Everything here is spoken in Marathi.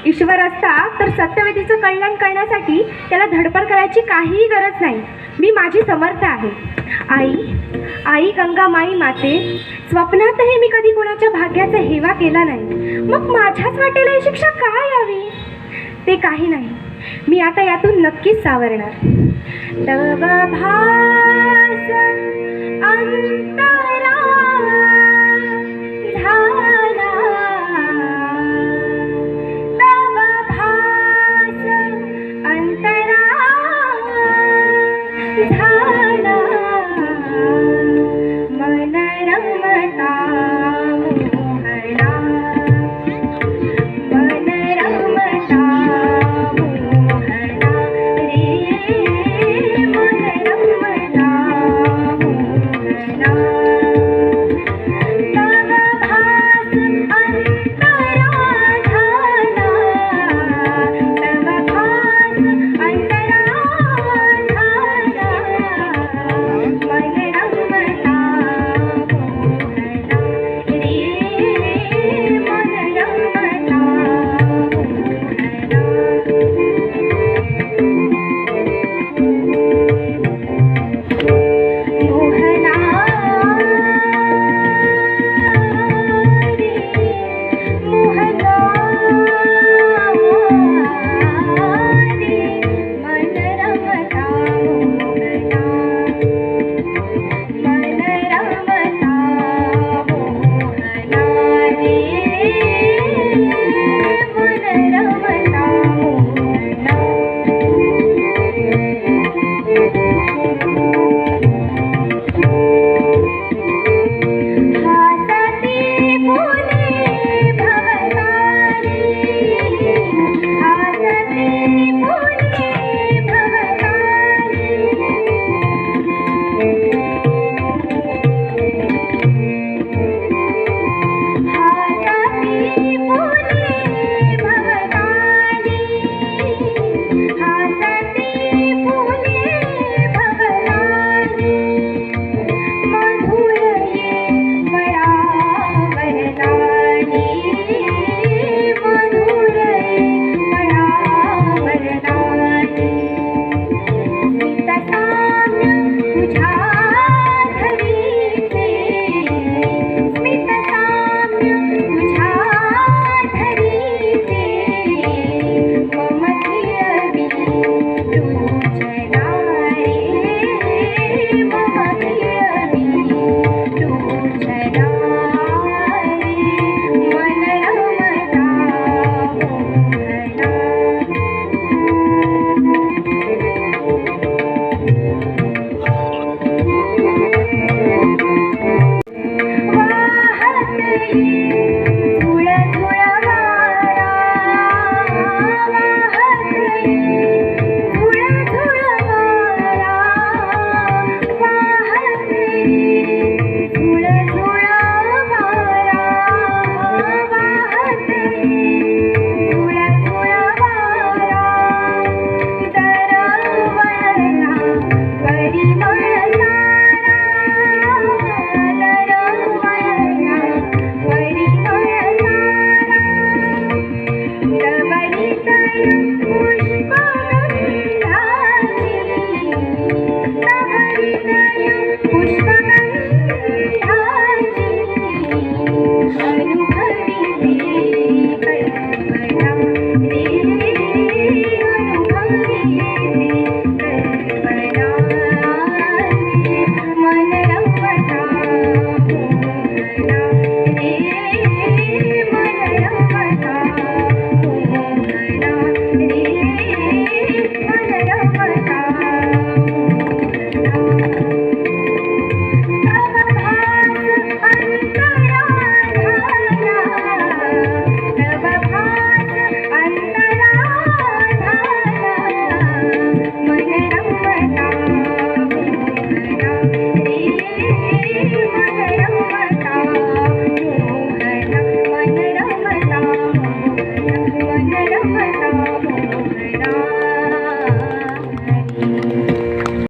ईश्वर असता तर सत्यवतीचं कल्याण करण्यासाठी त्याला धडपड करायची काहीही गरज नाही. मी माझी समर्थ आहे. आई गंगा माई माते, स्वप्नातही मी कधी कोणाच्या भाग्याचा हेवा केला नाही. मग माझ्याच वाटेला ही शिक्षा का यावी? ते काही नाही, मी आता यातून नक्कीच सावरणार. तव भास अंतरा झाला, तव भास अंतरा झाला, मन रमता मोहना, मन रमता मोहना रे, मन रमता मोहना. तव भास अंतरा झाला, तव भास अंतरा झाला, मन रमता मोहना रे, मन रमता मोहना रे, मोहना रे, मन रमता मोहना, मन रमता मोहना रे, मन रमता मोहना. हासती फुले भवतारी, हासती फुले भवतारी, हासती फुले भवतारी, हासती फुले भवतारी, मधुर ये मळा वरदानी, मधुर ये मळा वरदानी, स्मितसाम्य तुझ्या धरीचे, स्मितसाम्य तुझ्या धरीचे, मम प्रियवी तुझ्या रे, मम प्रियवी तुझ्या रे, मन रमता मोहना. वाहत ये झुळ झुळ वारा, वाहत ये झुळ झुळ वारा, वाहत ये झुळ झुळ वारा, वाहत ये झुळ झुळ वारा, दरवळला परिमळ सारा, दरवळला परिमळ सारा, दवडी तळ